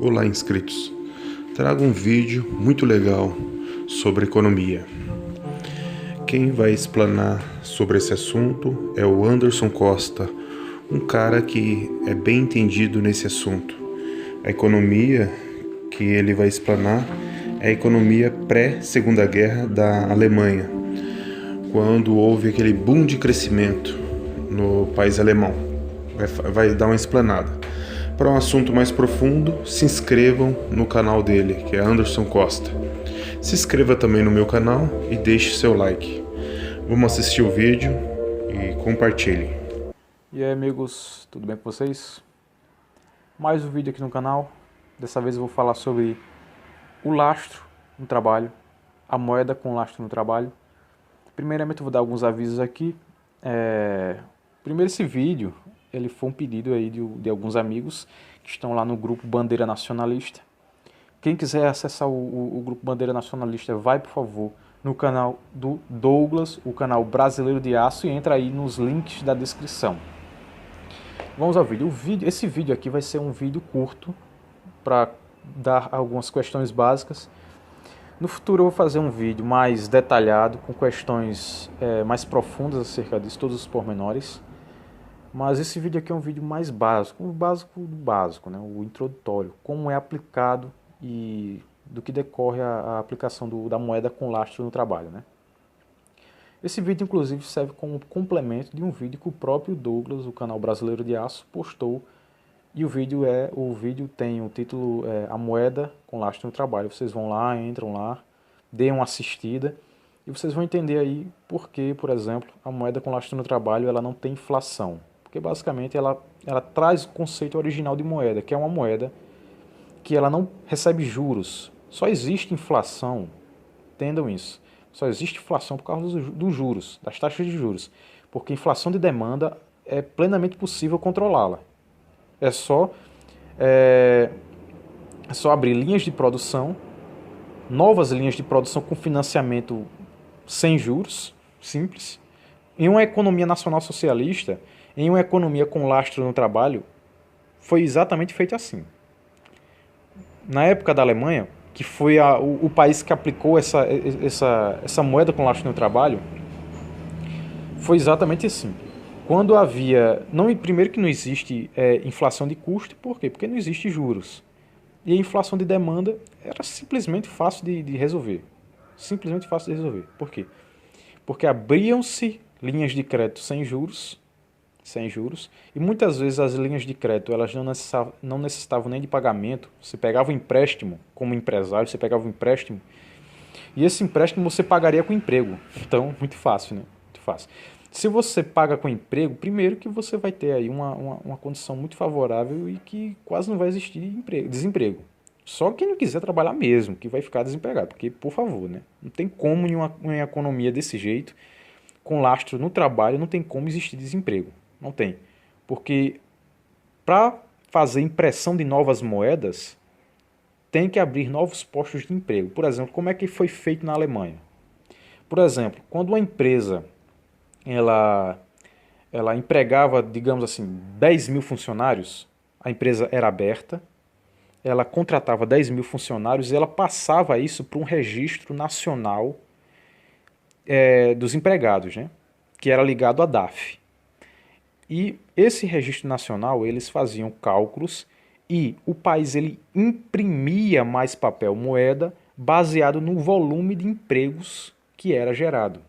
Olá, inscritos. Trago um vídeo muito legal sobre economia. Quem vai explanar sobre esse assunto é o Anderson Costa, um cara que é bem entendido nesse assunto. A economia que ele vai explanar é a economia pré-Segunda Guerra da Alemanha, quando houve aquele boom de crescimento no país alemão. Vai dar uma explanada. Para um assunto mais profundo, se inscrevam no canal dele, que é Anderson Costa. Se inscreva também no meu canal e deixe seu like. Vamos assistir o vídeo e compartilhe. E aí, amigos, tudo bem com vocês? Mais um vídeo aqui no canal. Dessa vez eu vou falar sobre o lastro no trabalho, a moeda com lastro no trabalho. Primeiramente eu vou dar alguns avisos aqui. Primeiro, esse vídeo ele foi um pedido aí de alguns amigos que estão lá no grupo Bandeira Nacionalista. Quem quiser acessar o grupo Bandeira Nacionalista, vai, por favor, no canal do Douglas, o canal Brasileiro de Aço, e entra aí nos links da descrição. Vamos ao vídeo. Esse vídeo aqui vai ser um vídeo curto para dar algumas questões básicas. No futuro eu vou fazer um vídeo mais detalhado, com questões mais profundas acerca disso, todos os pormenores. Mas esse vídeo aqui é um vídeo mais básico, o básico, né? O introdutório, como é aplicado e do que decorre a aplicação da moeda com lastro no trabalho, né? Esse vídeo, inclusive, serve como complemento de um vídeo que o próprio Douglas, o canal Brasileiro de Aço, postou. E o vídeo tem o título A Moeda com Lastro no Trabalho. Vocês vão lá, entram lá, deem uma assistida e vocês vão entender aí por que, por exemplo, a moeda com lastro no trabalho ela não tem inflação. Porque basicamente ela traz o conceito original de moeda, que é uma moeda que ela não recebe juros. Só existe inflação, entendam isso, só existe inflação por causa dos juros, das taxas de juros. Porque inflação de demanda é plenamente possível controlá-la. É só abrir linhas de produção, novas linhas de produção com financiamento sem juros, simples. Em uma economia nacional socialista, em uma economia com lastro no trabalho, foi exatamente feito assim. Na época da Alemanha, que foi o país que aplicou essa moeda com lastro no trabalho, foi exatamente assim. Quando havia... primeiro que não existe inflação de custo, por quê? Porque não existe juros. E a inflação de demanda era simplesmente fácil de resolver. Simplesmente fácil de resolver. Por quê? Porque abriam-se linhas de crédito sem juros, e muitas vezes as linhas de crédito elas não necessitavam nem de pagamento. Você pegava um empréstimo, como empresário, você pegava um empréstimo, e esse empréstimo você pagaria com emprego. Então, muito fácil, né? Muito fácil. Se você paga com emprego, primeiro que você vai ter aí uma condição muito favorável e que quase não vai existir desemprego. Só quem não quiser trabalhar mesmo, que vai ficar desempregado. Porque, por favor, né? Não tem como em uma economia desse jeito, com lastro no trabalho, não tem como existir desemprego. Não tem. Porque para fazer impressão de novas moedas, tem que abrir novos postos de emprego. Por exemplo, como é que foi feito na Alemanha? Por exemplo, quando uma empresa ela empregava, digamos assim, 10 mil funcionários, a empresa era aberta, ela contratava 10 mil funcionários e ela passava isso para um registro nacional dos empregados, né? Que era ligado à DAF. E esse registro nacional, eles faziam cálculos e o país ele imprimia mais papel moeda baseado no volume de empregos que era gerado.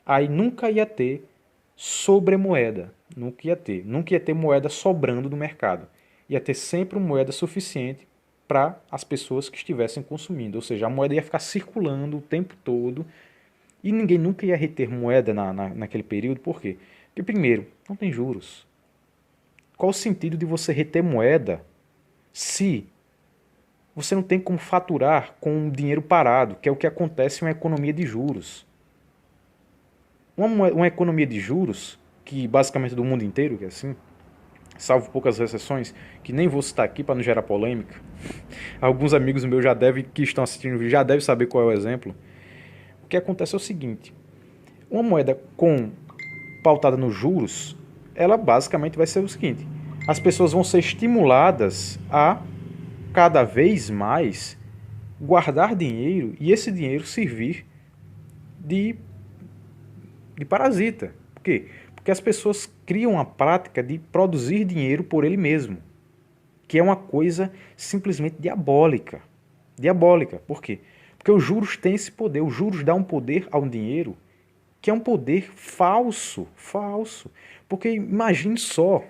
Aí nunca ia ter sobremoeda, nunca ia ter moeda sobrando no mercado. Ia ter sempre uma moeda suficiente para as pessoas que estivessem consumindo, ou seja, a moeda ia ficar circulando o tempo todo e ninguém nunca ia reter moeda naquele período. Por quê? Porque, primeiro, não tem juros. Qual o sentido de você reter moeda se você não tem como faturar com dinheiro parado, que é o que acontece em uma economia de juros? Uma economia de juros, que basicamente do mundo inteiro, que é assim, salvo poucas exceções, que nem vou citar aqui para não gerar polêmica. Alguns amigos meus que estão assistindo o vídeo já devem saber qual é o exemplo. O que acontece é o seguinte: uma moeda pautada nos juros, ela basicamente vai ser o seguinte: as pessoas vão ser estimuladas a cada vez mais guardar dinheiro e esse dinheiro servir de parasita. Por quê? Porque as pessoas criam a prática de produzir dinheiro por ele mesmo, que é uma coisa simplesmente diabólica. Diabólica. Por quê? Porque os juros têm esse poder. Os juros dão um poder ao dinheiro que é um poder falso. Falso. Porque imagine só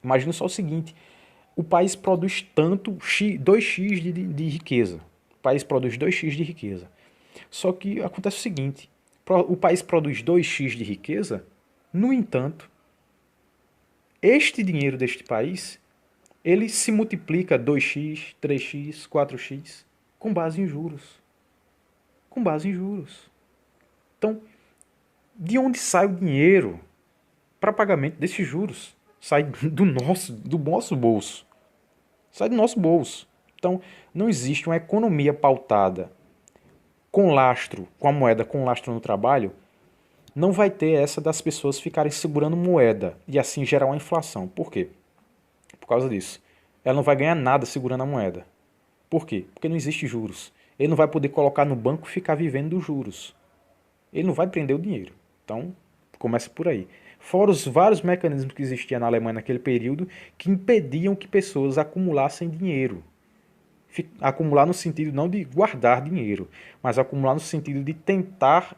o seguinte, o país produz tanto, 2x de riqueza. O país produz 2x de riqueza. Só que acontece o seguinte, o país produz 2x de riqueza, no entanto, este dinheiro deste país, ele se multiplica 2x, 3x, 4x, com base em juros. Com base em juros. Então, de onde sai o dinheiro para pagamento desses juros? Sai do nosso bolso. Sai do nosso bolso. Então, não existe uma economia pautada com lastro, com a moeda com lastro no trabalho, não vai ter essa das pessoas ficarem segurando moeda e assim gerar uma inflação. Por quê? Por causa disso. Ela não vai ganhar nada segurando a moeda. Por quê? Porque não existe juros. Ele não vai poder colocar no banco e ficar vivendo dos juros. Ele não vai prender o dinheiro. Então, começa por aí. Fora os vários mecanismos que existiam na Alemanha naquele período que impediam que pessoas acumulassem dinheiro. Acumular no sentido não de guardar dinheiro, mas acumular no sentido de tentar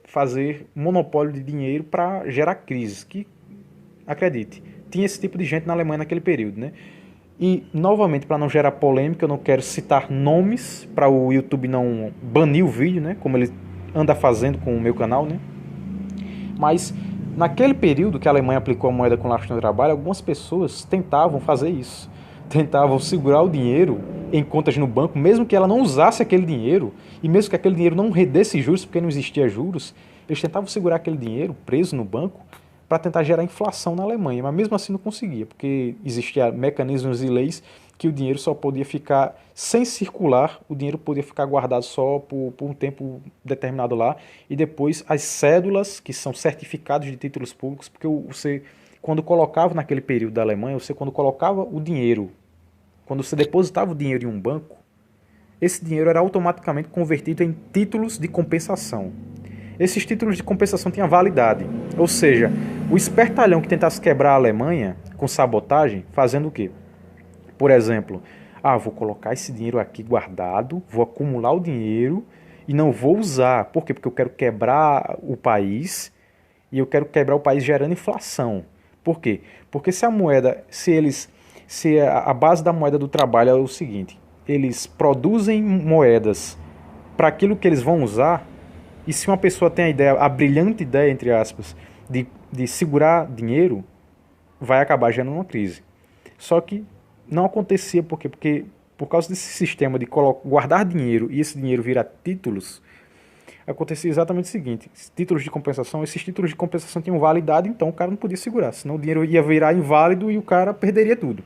fazer monopólio de dinheiro para gerar crises. Que, acredite, tinha esse tipo de gente na Alemanha naquele período, né? E, novamente, para não gerar polêmica, eu não quero citar nomes para o YouTube não banir o vídeo, né? Como ele anda fazendo com o meu canal, né? Mas naquele período que a Alemanha aplicou a moeda com lastro no trabalho, algumas pessoas tentavam fazer isso. Tentavam segurar o dinheiro em contas no banco, mesmo que ela não usasse aquele dinheiro, e mesmo que aquele dinheiro não rendesse juros, porque não existia juros, eles tentavam segurar aquele dinheiro preso no banco para tentar gerar inflação na Alemanha, mas mesmo assim não conseguia, porque existiam mecanismos e leis que o dinheiro só podia ficar sem circular, o dinheiro podia ficar guardado só por um tempo determinado lá, e depois as cédulas, que são certificados de títulos públicos, porque você, quando colocava naquele período da Alemanha, quando colocava o dinheiro, quando você depositava o dinheiro em um banco, esse dinheiro era automaticamente convertido em títulos de compensação. Esses títulos de compensação tinham validade, ou seja, o espertalhão que tentasse quebrar a Alemanha com sabotagem, fazendo o quê? Por exemplo, vou colocar esse dinheiro aqui guardado, vou acumular o dinheiro e não vou usar. Por quê? Porque eu quero quebrar o país e eu quero quebrar o país gerando inflação. Por quê? Porque se a moeda, se a base da moeda do trabalho é o seguinte, eles produzem moedas para aquilo que eles vão usar, e se uma pessoa tem a brilhante ideia, entre aspas, de segurar dinheiro, vai acabar gerando uma crise. Só que não acontecia, por quê? Porque por causa desse sistema de guardar dinheiro e esse dinheiro virar títulos, acontecia exatamente o seguinte, esses títulos de compensação tinham validade, então o cara não podia segurar, senão o dinheiro ia virar inválido e o cara perderia tudo.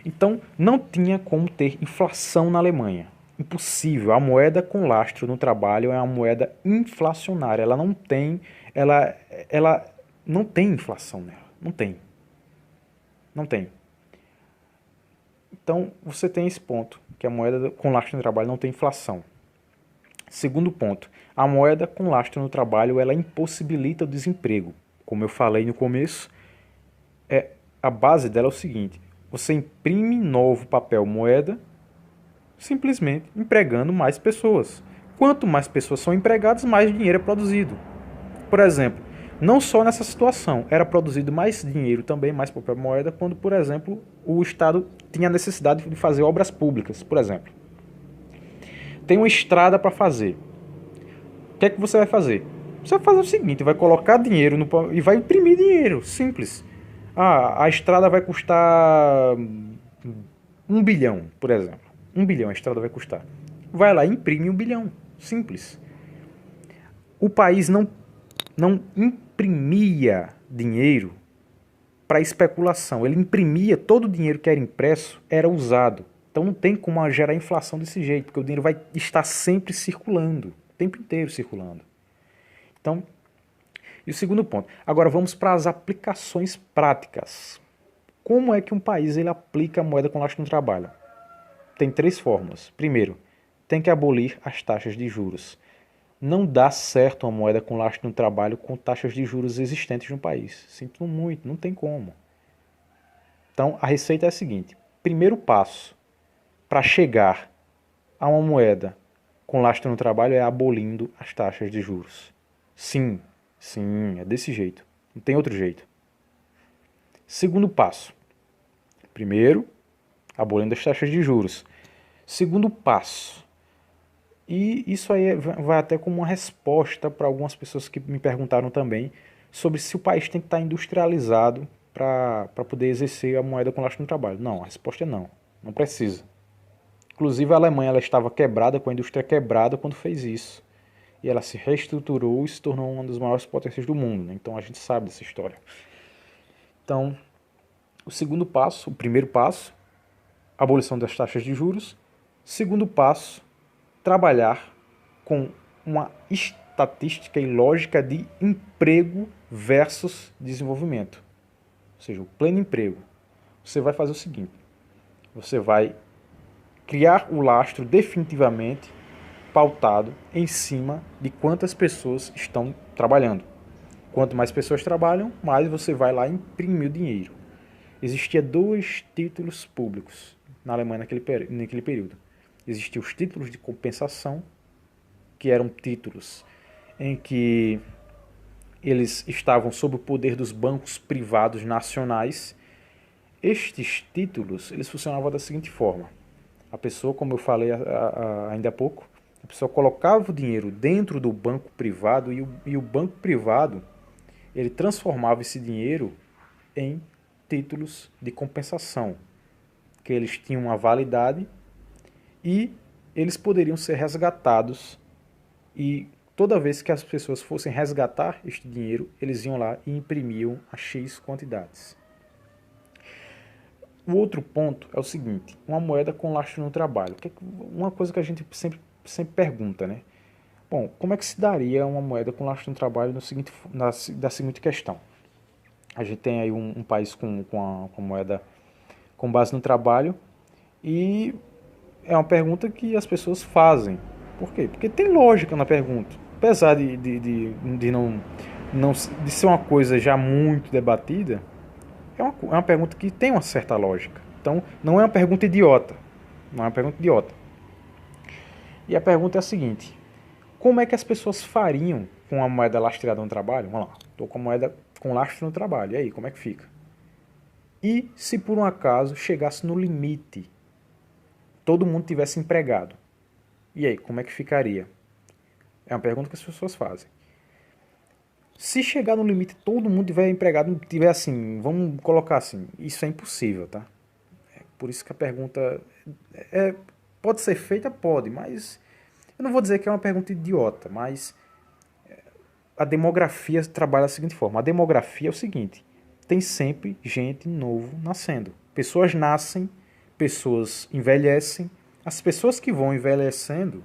Então não tinha como ter inflação na Alemanha. Impossível. A moeda com lastro no trabalho é uma moeda inflacionária. Ela não tem inflação nela. Não tem. Não tem. Então, você tem esse ponto, que a moeda com lastro no trabalho não tem inflação. Segundo ponto, a moeda com lastro no trabalho, ela impossibilita o desemprego. Como eu falei no começo, a base dela é o seguinte, você imprime novo papel moeda, simplesmente empregando mais pessoas. Quanto mais pessoas são empregadas, mais dinheiro é produzido. Por exemplo, não só nessa situação, era produzido mais dinheiro também, mais papel moeda, quando, por exemplo, o Estado tinha necessidade de fazer obras públicas, por exemplo. Tem uma estrada para fazer. O que é que você vai fazer? Você vai fazer o seguinte, vai colocar dinheiro e vai imprimir dinheiro, simples. A estrada vai custar 1 bilhão, por exemplo. 1 bilhão a estrada vai custar. Vai lá e imprime 1 bilhão. Simples. O país não imprimia dinheiro para especulação. Ele imprimia todo o dinheiro que era impresso, era usado. Então não tem como gerar inflação desse jeito, porque o dinheiro vai estar sempre circulando. O tempo inteiro circulando. Então, e o segundo ponto. Agora vamos para as aplicações práticas. Como é que um país ele aplica a moeda com lastro no trabalho? Tem 3 formas. Primeiro, tem que abolir as taxas de juros. Não dá certo uma moeda com lastro no trabalho com taxas de juros existentes no país. Sinto muito, não tem como. Então, a receita é a seguinte. Primeiro passo para chegar a uma moeda com lastro no trabalho é abolindo as taxas de juros. Sim, é desse jeito. Não tem outro jeito. Segundo passo. Primeiro, abolindo as taxas de juros. Segundo passo. E isso aí vai até como uma resposta para algumas pessoas que me perguntaram também sobre se o país tem que estar industrializado para poder exercer a moeda com lastro no trabalho. Não, a resposta é não. Não precisa. Inclusive a Alemanha ela estava quebrada, com a indústria quebrada quando fez isso. E ela se reestruturou e se tornou uma das maiores potências do mundo, né? Então a gente sabe dessa história. Então, o segundo passo, o primeiro passo, abolição das taxas de juros. Segundo passo, trabalhar com uma estatística e lógica de emprego versus desenvolvimento. Ou seja, o pleno emprego. Você vai fazer o seguinte, você vai criar o lastro definitivamente pautado em cima de quantas pessoas estão trabalhando. Quanto mais pessoas trabalham, mais você vai lá imprimir o dinheiro. Existia 2 títulos públicos na Alemanha naquele período. Existiam os títulos de compensação, que eram títulos em que eles estavam sob o poder dos bancos privados nacionais. Estes títulos eles funcionavam da seguinte forma. A pessoa, como eu falei ainda há pouco, a pessoa colocava o dinheiro dentro do banco privado e o banco privado ele transformava esse dinheiro em títulos de compensação, que eles tinham uma validade e eles poderiam ser resgatados e toda vez que as pessoas fossem resgatar este dinheiro, eles iam lá e imprimiam a X quantidades. O outro ponto é o seguinte, uma moeda com lastro no trabalho. Uma coisa que a gente sempre pergunta, né? Bom, como é que se daria uma moeda com lastro no trabalho da seguinte questão? A gente tem aí um país com a moeda com base no trabalho e é uma pergunta que as pessoas fazem. Por quê? Porque tem lógica na pergunta. Apesar de ser uma coisa já muito debatida, é uma pergunta que tem uma certa lógica. Então, não é uma pergunta idiota. Não é uma pergunta idiota. E a pergunta é a seguinte. Como é que as pessoas fariam com a moeda lastreada no trabalho? Vamos lá. Estou com a moeda com lastro no trabalho. E aí, como é que fica? E se por um acaso chegasse no limite, todo mundo tivesse empregado? E aí, como é que ficaria? É uma pergunta que as pessoas fazem. Se chegar no limite, todo mundo tiver empregado, tiver assim, vamos colocar assim, isso é impossível, tá? Por isso que a pergunta pode ser feita, pode, mas eu não vou dizer que é uma pergunta idiota, mas a demografia trabalha da seguinte forma. A demografia é o seguinte, tem sempre gente novo nascendo. Pessoas nascem, pessoas envelhecem, as pessoas que vão envelhecendo,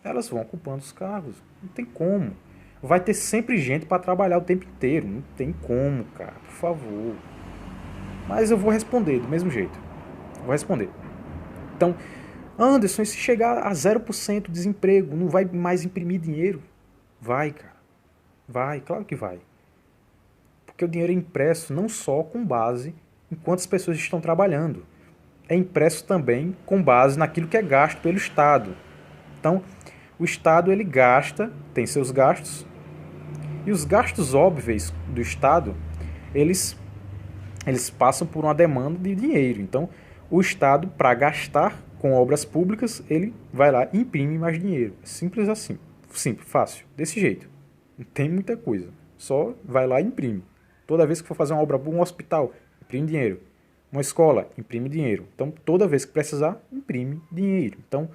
elas vão ocupando os cargos, não tem como. Vai ter sempre gente para trabalhar o tempo inteiro. Não tem como, cara. Por favor. Mas eu vou responder do mesmo jeito. Vou responder. Então, Anderson, e se chegar a 0% de desemprego, não vai mais imprimir dinheiro? Vai, cara. Vai, claro que vai. Porque o dinheiro é impresso não só com base em quantas pessoas estão trabalhando. É impresso também com base naquilo que é gasto pelo Estado. Então, o Estado ele gasta, tem seus gastos, e os gastos óbvios do Estado, eles passam por uma demanda de dinheiro. Então, o Estado, para gastar com obras públicas, ele vai lá e imprime mais dinheiro. Simples assim. Simples, fácil. Desse jeito. Não tem muita coisa. Só vai lá e imprime. Toda vez que for fazer uma obra pública, um hospital, imprime dinheiro. Uma escola, imprime dinheiro. Então, toda vez que precisar, imprime dinheiro. Então,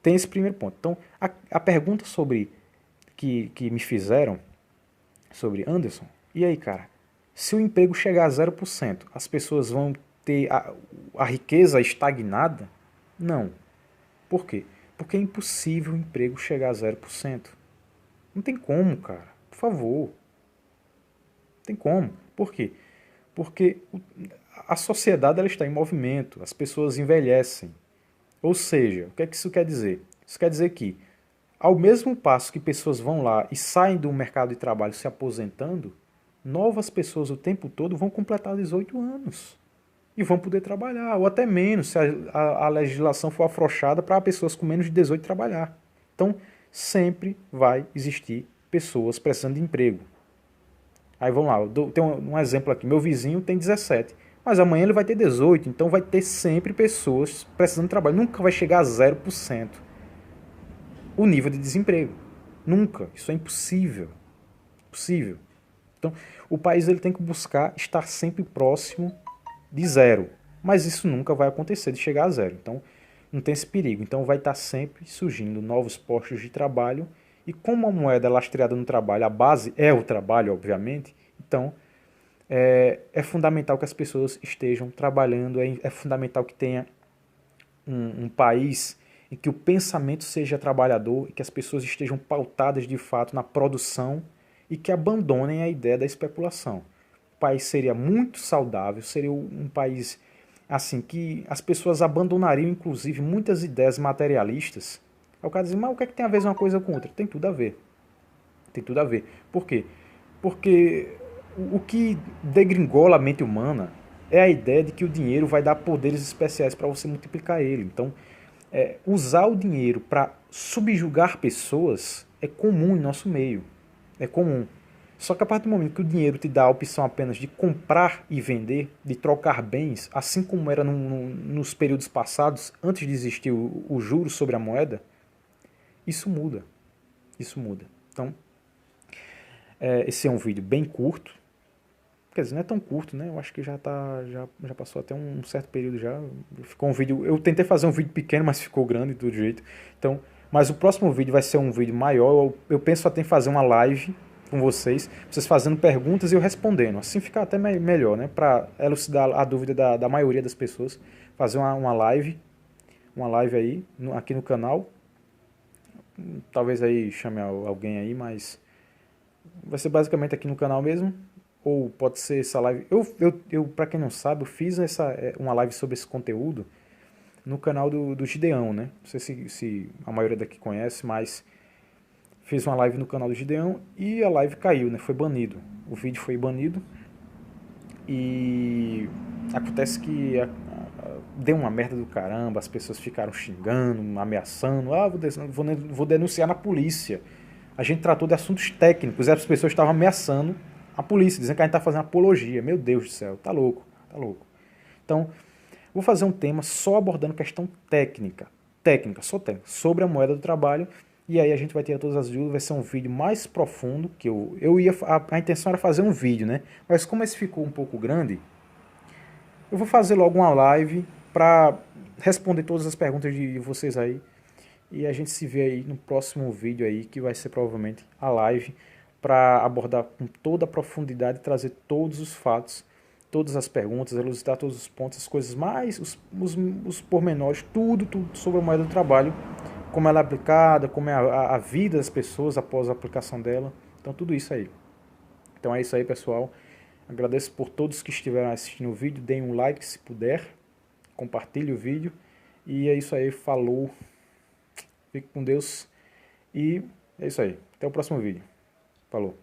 tem esse primeiro ponto. Então, a pergunta sobre que me fizeram sobre Anderson, e aí, cara, se o emprego chegar a 0%, as pessoas vão ter a riqueza estagnada? Não. Por quê? Porque é impossível o emprego chegar a 0%. Não tem como, cara. Por favor. Não tem como. Por quê? Porque a sociedade ela está em movimento, as pessoas envelhecem. Ou seja, o que é que isso quer dizer? Isso quer dizer que, ao mesmo passo que pessoas vão lá e saem do mercado de trabalho se aposentando, novas pessoas o tempo todo vão completar 18 anos e vão poder trabalhar, ou até menos, se a legislação for afrouxada para pessoas com menos de 18 trabalhar. Então, sempre vai existir pessoas precisando de emprego. Aí vamos lá, tem um exemplo aqui. Meu vizinho tem 17, mas amanhã ele vai ter 18, então vai ter sempre pessoas precisando de trabalho. Nunca vai chegar a 0% o nível de desemprego. Nunca. Isso é impossível. Impossível. Então, o país ele tem que buscar estar sempre próximo de zero. Mas isso nunca vai acontecer de chegar a zero. Então, não tem esse perigo. Então, vai estar sempre surgindo novos postos de trabalho. E como a moeda é lastreada no trabalho, a base é o trabalho, obviamente, então é fundamental que as pessoas estejam trabalhando, é fundamental que tenha um país em que o pensamento seja trabalhador e que as pessoas estejam pautadas de fato na produção e que abandonem a ideia da especulação. O país seria muito saudável, seria um país assim que as pessoas abandonariam inclusive muitas ideias materialistas. Aí o cara diz, mas o que é que tem a ver uma coisa com outra? Tem tudo a ver. Tem tudo a ver. Por quê? Porque o que degringola a mente humana é a ideia de que o dinheiro vai dar poderes especiais para você multiplicar ele. Então, usar o dinheiro para subjugar pessoas é comum em nosso meio. É comum. Só que a partir do momento que o dinheiro te dá a opção apenas de comprar e vender, de trocar bens, assim como era nos períodos passados, antes de existir o juro sobre a moeda, isso muda. Isso muda. Então, esse é um vídeo bem curto. Quer dizer, não é tão curto, né? Eu acho que já passou até um certo período já. Ficou um vídeo. Eu tentei fazer um vídeo pequeno, mas ficou grande do jeito. Então, mas o próximo vídeo vai ser um vídeo maior. Eu penso até em fazer uma live com vocês fazendo perguntas e eu respondendo. Assim fica até melhor, né? Para elucidar a dúvida da maioria das pessoas. Fazer uma live aí, aqui no canal. Talvez aí chame alguém aí, mas vai ser basicamente aqui no canal mesmo. Ou pode ser essa live. Eu para quem não sabe, eu fiz uma live sobre esse conteúdo no canal do Gideão, né? Não sei se a maioria daqui conhece, mas fiz uma live no canal do Gideão e a live caiu, né? Foi banido. O vídeo foi banido e acontece que deu uma merda do caramba, as pessoas ficaram xingando, ameaçando. Vou denunciar na polícia. A gente tratou de assuntos técnicos e as pessoas estavam ameaçando a polícia, dizendo que a gente está fazendo apologia. Meu Deus do céu, tá louco, tá louco. Então, vou fazer um tema só abordando questão técnica, só técnica, sobre a moeda do trabalho, e aí a gente vai ter todas as dúvidas, vai ser um vídeo mais profundo, que a intenção era fazer um vídeo, né? Mas como esse ficou um pouco grande, eu vou fazer logo uma live para responder todas as perguntas de vocês aí, e a gente se vê aí no próximo vídeo aí, que vai ser provavelmente a live, para abordar com toda a profundidade, trazer todos os fatos, todas as perguntas, elucidar todos os pontos, as coisas mais, os pormenores, tudo sobre a moeda do trabalho, como ela é aplicada, como é a vida das pessoas após a aplicação dela. Então, tudo isso aí. Então, é isso aí, pessoal. Agradeço por todos que estiveram assistindo o vídeo. Deem um like se puder. Compartilhe o vídeo. E é isso aí. Falou. Fique com Deus. E é isso aí. Até o próximo vídeo. Falou.